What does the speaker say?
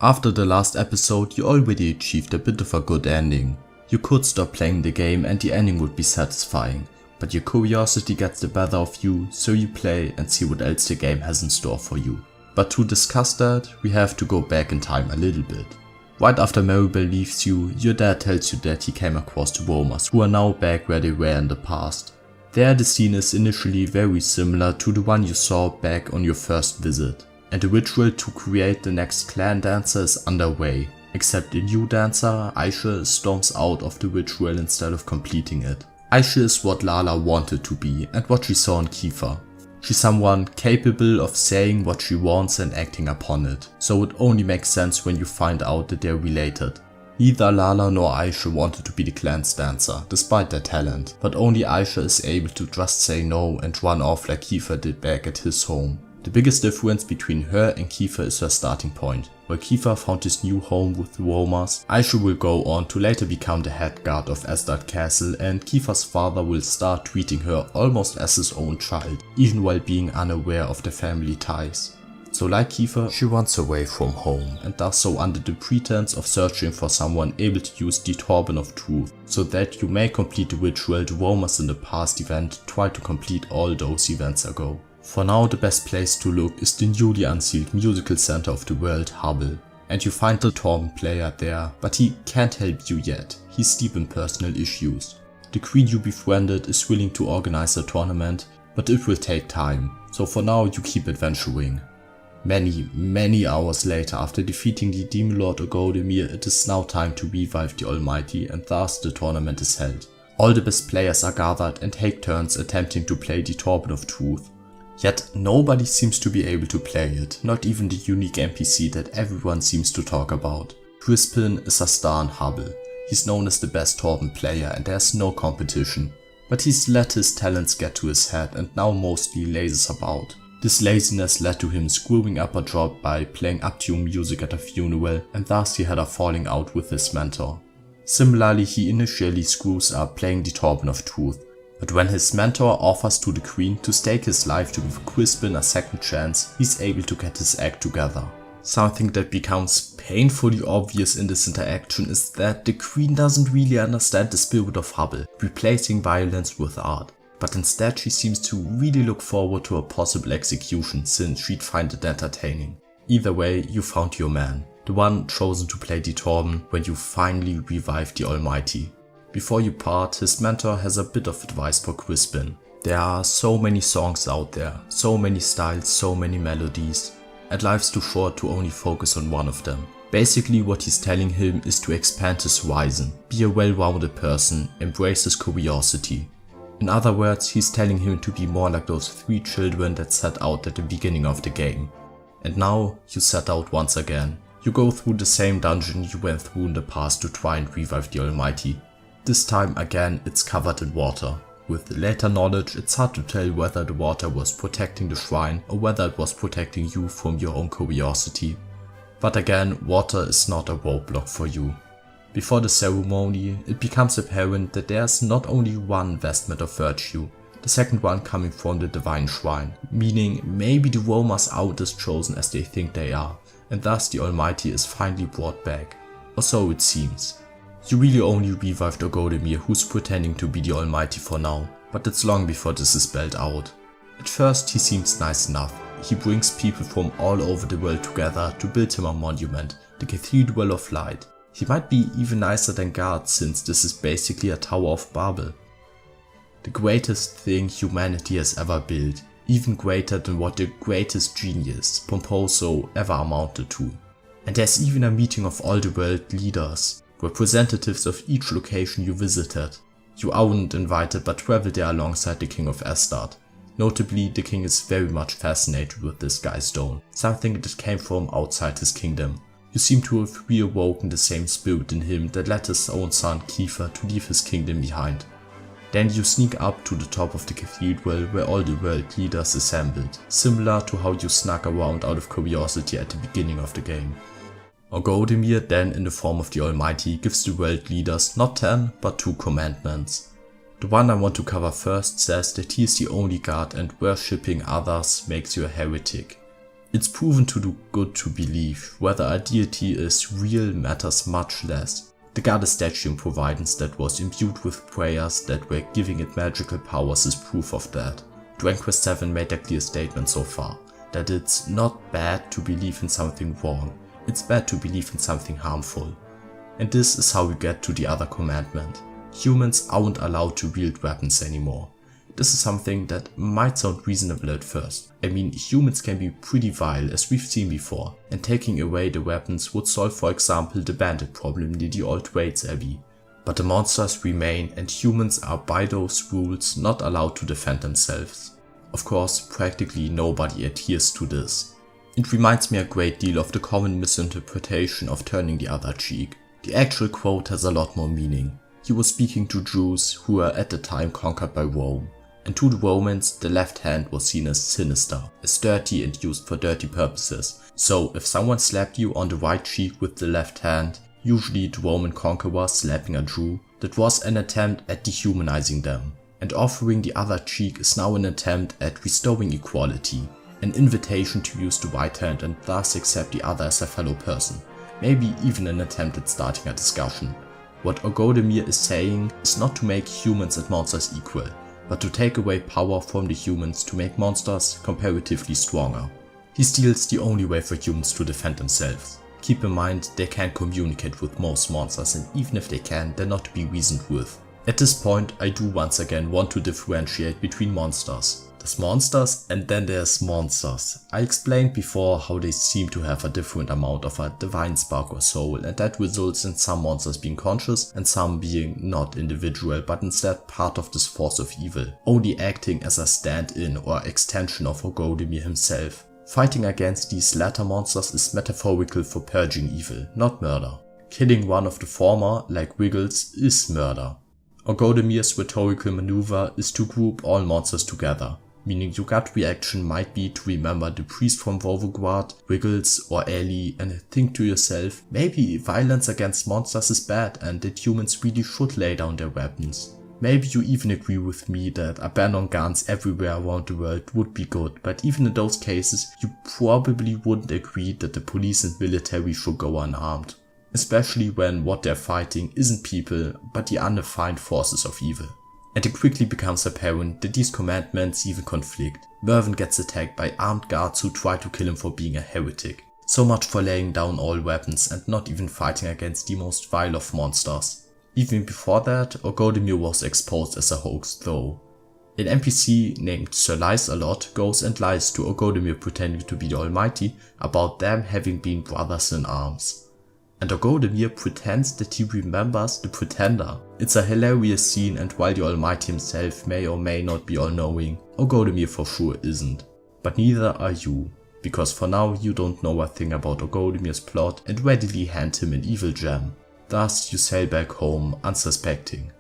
After the last episode, you already achieved a bit of a good ending. You could stop playing the game and the ending would be satisfying, but your curiosity gets the better of you, so you play and see what else the game has in store for you. But to discuss that, we have to go back in time a little bit. Right after Maribel leaves you, your dad tells you that he came across the roamers, who are now back where they were in the past. There the scene is initially very similar to the one you saw back on your first visit, and the ritual to create the next clan dancer is underway, except the new dancer, Aishe, storms out of the ritual instead of completing it. Aishe is what Lala wanted to be and what she saw in Kiefer. She's someone capable of saying what she wants and acting upon it, so it only makes sense when you find out that they're related. Neither Lala nor Aishe wanted to be the clan's dancer, despite their talent, but only Aishe is able to just say no and run off like Kiefer did back at his home. The biggest difference between her and Kiefer is her starting point. While Kiefer found his new home with the roamers, Aishe will go on to later become the head guard of Asgard Castle, and Kiefer's father will start treating her almost as his own child, even while being unaware of their family ties. So like Kiefer, she runs away from home and does so under the pretense of searching for someone able to use the Torben of Truth, so that you may complete the ritual the roamers in the past event tried to complete all those events ago. For now, the best place to look is the newly unsealed musical center of the world, Hubble, and you find the Torben player there, but he can't help you yet. He's deep in personal issues. The queen you befriended is willing to organize a tournament, but it will take time, so for now you keep adventuring. Many hours later, after defeating the Demon Lord Ogodemir, it is now time to revive the Almighty, and thus the tournament is held. All the best players are gathered and take turns attempting to play the Torben of Truth. Yet nobody seems to be able to play it, not even the unique NPC that everyone seems to talk about. Crispin is a star in Hubble. He's known as the best Torben player and there's no competition. But he's let his talents get to his head and now mostly lazes about. This laziness led to him screwing up a job by playing uptune music at a funeral, and thus he had a falling out with his mentor. Similarly, he initially screws up playing the Torben of Truth. But when his mentor offers to the queen to stake his life to give Crispin a second chance, he's able to get his act together. Something that becomes painfully obvious in this interaction is that the queen doesn't really understand the spirit of Hubble, replacing violence with art. But instead she seems to really look forward to a possible execution since she'd find it entertaining. Either way, you found your man, the one chosen to play the Torben when you finally revive the Almighty. Before you part, his mentor has a bit of advice for Crispin. There are so many songs out there, so many styles, so many melodies, and life's too short to only focus on one of them. Basically what he's telling him is to expand his horizon, be a well-rounded person, embrace his curiosity. In other words, he's telling him to be more like those 3 children that set out at the beginning of the game. And now you set out once again. You go through the same dungeon you went through in the past to try and revive the Almighty. This time again it's covered in water. With later knowledge, it's hard to tell whether the water was protecting the shrine or whether it was protecting you from your own curiosity. But again, water is not a roadblock for you. Before the ceremony, it becomes apparent that there's not only one vestment of virtue, the second one coming from the divine shrine, meaning maybe the roamers aren't as chosen as they think they are, and thus the Almighty is finally brought back. Or so it seems. You really only revived Ogodemir, who's pretending to be the Almighty for now, but it's long before this is spelled out. At first he seems nice enough. He brings people from all over the world together to build him a monument, the Cathedral of Light. He might be even nicer than guards since this is basically a Tower of Babel. The greatest thing humanity has ever built, even greater than what the greatest genius, Pomposo, ever amounted to. And there's even a meeting of all the world leaders, representatives of each location you visited. You aren't invited but travel there alongside the King of Asgard. Notably, the king is very much fascinated with this guy's stone, something that came from outside his kingdom. You seem to have reawoken the same spirit in him that led his own son Kiefer to leave his kingdom behind. Then you sneak up to the top of the cathedral where all the world leaders assembled, similar to how you snuck around out of curiosity at the beginning of the game. Ogodemir then, in the form of the Almighty, gives the world leaders not 10 but 2 commandments. The one I want to cover first says that he is the only god and worshipping others makes you a heretic. It's proven to do good to believe. Whether a deity is real matters much less. The goddess statue in Providence that was imbued with prayers that were giving it magical powers is proof of that. Dragon Quest 7 made a clear statement so far, that it's not bad to believe in something wrong, it's bad to believe in something harmful. And this is how we get to the other commandment. Humans aren't allowed to wield weapons anymore. This is something that might sound reasonable at first. I mean, humans can be pretty vile as we've seen before, and taking away the weapons would solve, for example, the bandit problem near the old Waits Abbey. But the monsters remain, and humans are by those rules not allowed to defend themselves. Of course, practically nobody adheres to this. It reminds me a great deal of the common misinterpretation of turning the other cheek. The actual quote has a lot more meaning. He was speaking to Jews who were at the time conquered by Rome. And to the Romans, the left hand was seen as sinister, as dirty and used for dirty purposes. So if someone slapped you on the right cheek with the left hand, usually the Roman conqueror slapping a Jew, that was an attempt at dehumanizing them. And offering the other cheek is now an attempt at restoring equality, an invitation to use the right hand and thus accept the other as a fellow person. Maybe even an attempt at starting a discussion. What Orgodemir is saying is not to make humans and monsters equal, but to take away power from the humans to make monsters comparatively stronger. He steals the only way for humans to defend themselves. Keep in mind, they can't communicate with most monsters, and even if they can, they're not to be reasoned with. At this point, I do once again want to differentiate between monsters. There's monsters and then there's monsters. I explained before how they seem to have a different amount of a divine spark or soul, and that results in some monsters being conscious and some being not individual but instead part of this force of evil, only acting as a stand-in or extension of Orgodemir himself. Fighting against these latter monsters is metaphorical for purging evil, not murder. Killing one of the former, like Wiggles, is murder. Orgodemir's rhetorical maneuver is to group all monsters together, meaning your gut reaction might be to remember the priest from Volvogard, Wiggles or Ellie and think to yourself, maybe violence against monsters is bad and that humans really should lay down their weapons. Maybe you even agree with me that a ban on guns everywhere around the world would be good, but even in those cases you probably wouldn't agree that the police and military should go unarmed. Especially when what they're fighting isn't people, but the undefined forces of evil. And it quickly becomes apparent that these commandments even conflict. Mervyn gets attacked by armed guards who try to kill him for being a heretic. So much for laying down all weapons and not even fighting against the most vile of monsters. Even before that, Orgodemir was exposed as a hoax though. An NPC named Sir Lies-a-Lot goes and lies to Orgodemir pretending to be the Almighty about them having been brothers in arms. And Orgodemir pretends that he remembers the Pretender. It's a hilarious scene, and while the Almighty himself may or may not be all-knowing, Orgodemir for sure isn't. But neither are you, because for now you don't know a thing about Orgodemir's plot and readily hand him an evil gem. Thus you sail back home unsuspecting.